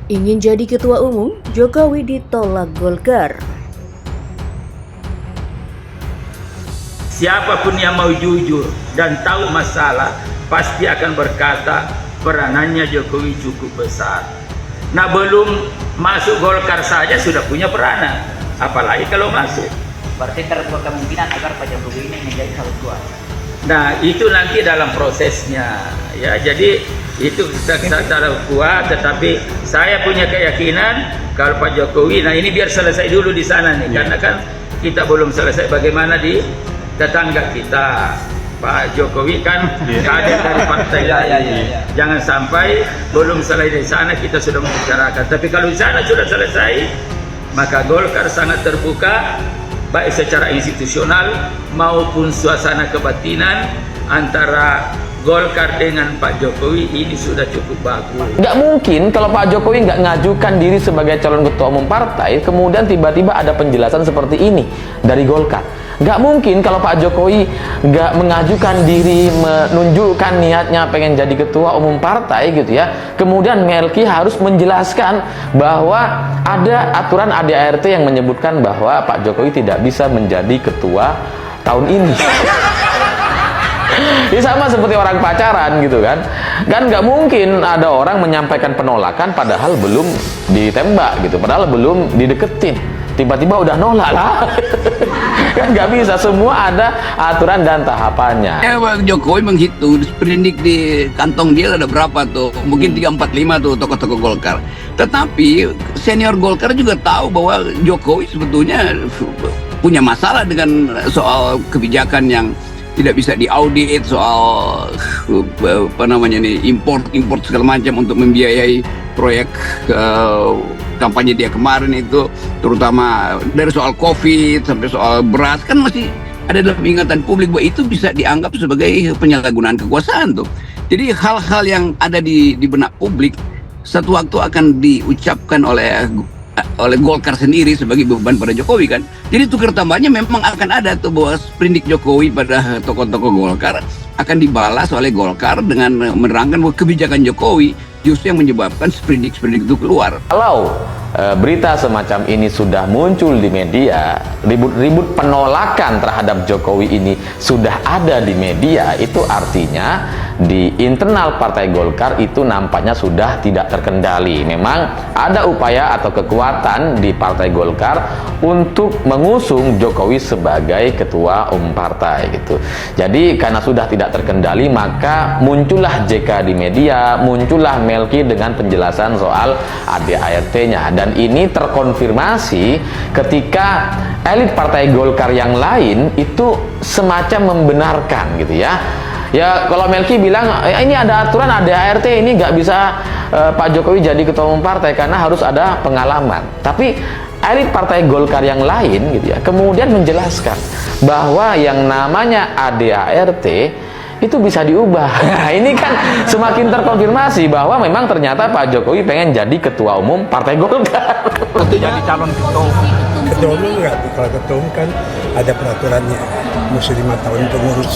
Ingin jadi ketua umum, Jokowi ditolak Golkar. Siapapun yang mau jujur dan tahu masalah pasti akan berkata peranannya Jokowi cukup besar. Nah, belum masuk Golkar saja sudah punya peranan, apalagi kalau masuk. Berarti terbuka kemungkinan agar Pak Jokowi ini menjadi salah ketua. Nah, itu nanti dalam prosesnya ya. Jadi itu kita tahu kuat, tetapi saya punya keyakinan kalau Pak Jokowi, nah ini biar selesai dulu di sana nih, karena kan kita belum selesai bagaimana di tetangga kita. Pak Jokowi kan kader dari partai lain. Jangan sampai belum selesai di sana kita sudah membicarakan. Tapi kalau di sana sudah selesai, maka Golkar sangat terbuka, baik secara institusional maupun suasana kebatinan antara Golkar dengan Pak Jokowi ini sudah cukup bagus. Nggak mungkin kalau Pak Jokowi nggak ngajukan diri sebagai calon ketua umum partai, kemudian tiba-tiba ada penjelasan seperti ini dari Golkar. Nggak mungkin kalau Pak Jokowi nggak mengajukan diri, menunjukkan niatnya pengen jadi ketua umum partai gitu ya. Kemudian Melki harus menjelaskan bahwa ada aturan ADART yang menyebutkan bahwa Pak Jokowi tidak bisa menjadi ketua tahun ini. Ini sama seperti orang pacaran gitu kan. Kan nggak mungkin ada orang menyampaikan penolakan padahal belum ditembak gitu, padahal belum dideketin, tiba-tiba udah nolak lah. Kan nggak bisa, semua ada aturan dan tahapannya. Bang Jokowi menghitung sprindik di kantong dia ada berapa tuh, mungkin 3, 4, 5 tuh tokoh-tokoh Golkar. Tetapi senior Golkar juga tahu bahwa Jokowi sebetulnya punya masalah dengan soal kebijakan yang tidak bisa diaudit, soal apa namanya nih, import segala macam untuk membiayai proyek kampanye dia kemarin itu, terutama dari soal COVID sampai soal beras, kan masih ada dalam ingatan publik bahwa itu bisa dianggap sebagai penyalahgunaan kekuasaan tuh. Jadi hal-hal yang ada di benak publik satu waktu akan diucapkan oleh Golkar sendiri sebagai beban pada Jokowi kan. Jadi tukar tambahnya memang akan ada tuh bahwa sprindik Jokowi pada tokoh-tokoh Golkar akan dibalas oleh Golkar dengan menerangkan bahwa kebijakan Jokowi justru yang menyebabkan sprindik itu keluar. Kalau berita semacam ini sudah muncul di media, ribut-ribut penolakan terhadap Jokowi ini sudah ada di media, itu artinya di internal Partai Golkar itu nampaknya sudah tidak terkendali. Memang ada upaya atau kekuatan di Partai Golkar untuk mengusung Jokowi sebagai ketua umum partai gitu. Jadi karena sudah tidak terkendali, maka muncullah JK di media, muncullah Melki dengan penjelasan soal ADART-nya, dan ini terkonfirmasi ketika elit Partai Golkar yang lain itu semacam membenarkan gitu ya. Ya kalau Melki bilang ini ada aturan ADART, ini nggak bisa Pak Jokowi jadi ketua umum partai karena harus ada pengalaman. Tapi elit Partai Golkar yang lain gitu ya kemudian menjelaskan bahwa yang namanya ADART itu bisa diubah. Nah, ini kan semakin terkonfirmasi bahwa memang ternyata Pak Jokowi pengen jadi ketua umum Partai Golkar. Untuk jadi calon ketua umum. Ketua umum enggak, kalau ketua umum kan ada peraturannya, mesti 5 tahun pengurus.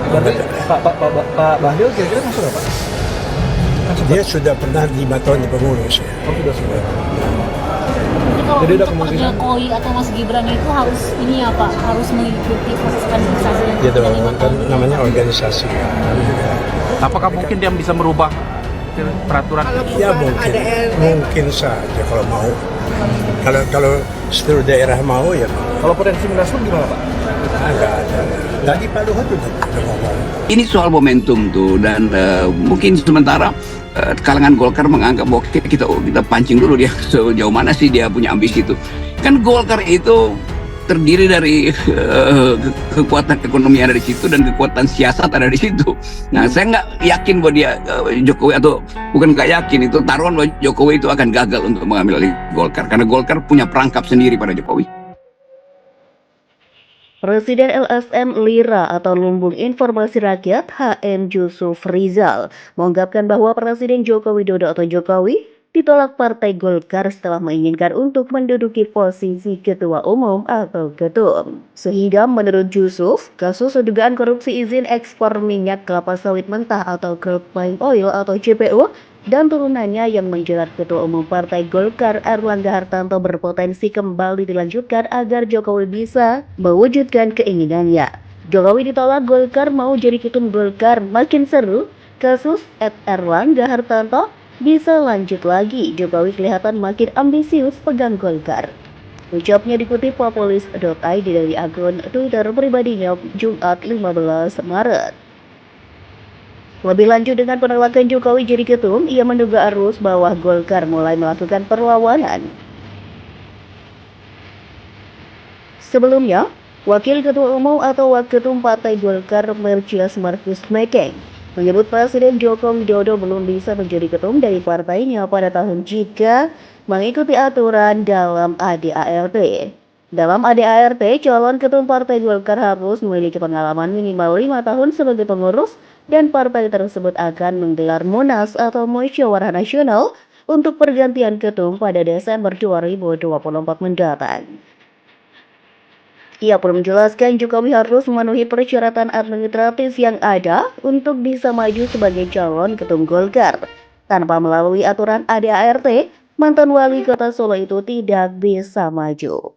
Berarti Pak Bahlil kira-kira masuk nggak Pak? Dia sudah pernah 5 tahun di pengurus ya. Oh sudah. Kalau Jadi udah untuk Pak kemungkinan. Jokowi atau Mas Gibran itu harus ini ya Pak, harus mengikuti proses kaderisasi yang Dia sudah 5 kan tahun. namanya organisasi. Apakah mungkin dia bisa merubah peraturan? Ya mungkin saja kalau mau. Kalau seluruh daerah mau ya mau. Kalau potensi munaslup gimana Pak? Enggak ada. Tadi Pak Luhut udah ngomong. Ini soal momentum tuh, dan mungkin sementara kalangan Golkar menganggap bahwa kita pancing dulu dia sejauh mana sih dia punya ambisi itu. Kan Golkar itu terdiri dari kekuatan ekonomi ada di situ dan kekuatan siasat ada di situ. Nah, saya nggak yakin bahwa dia Jokowi, atau bukan nggak yakin, itu taruhan bahwa Jokowi itu akan gagal untuk mengambil alih Golkar karena Golkar punya perangkap sendiri pada Jokowi. Presiden LSM Lira atau Lumbung Informasi Rakyat HM Yusuf Rizal mengungkapkan bahwa Presiden Joko Widodo atau Jokowi ditolak Partai Golkar setelah menginginkan untuk menduduki posisi Ketua Umum atau Ketum. Sehingga menurut Yusuf, kasus dugaan korupsi izin ekspor minyak kelapa sawit mentah atau crude palm oil atau CPO dan turunannya yang menjerat Ketua Umum Partai Golkar Airlangga Hartarto berpotensi kembali dilanjutkan agar Jokowi bisa mewujudkan keinginannya. Jokowi ditolak Golkar mau jadi ketum Golkar makin seru, kasus Airlangga Hartarto bisa lanjut lagi, Jokowi kelihatan makin ambisius pegang Golkar. Ucapnya dikutip populis.id dari akun Twitter pribadinya Jumat 15 Maret. Lebih lanjut dengan penolakan Jokowi jadi ketum, ia menduga arus bawah Golkar mulai melakukan perlawanan. Sebelumnya, Wakil Ketua Umum atau Waketum Partai Golkar Mercias Markus Mekeng menyebut Presiden Joko Widodo belum bisa menjadi ketum dari partainya pada tahun jika mengikuti aturan dalam ADART. Dalam ADART, calon ketum Partai Golkar harus memiliki pengalaman minimal 5 tahun sebagai pengurus dan partai tersebut akan menggelar Munas atau Musyawarah Nasional untuk pergantian ketum pada Desember 2024 mendatang. Ia pun menjelaskan Jokowi harus memenuhi persyaratan administratif yang ada untuk bisa maju sebagai calon ketum Golkar. Tanpa melalui aturan ADART, mantan wali kota Solo itu tidak bisa maju.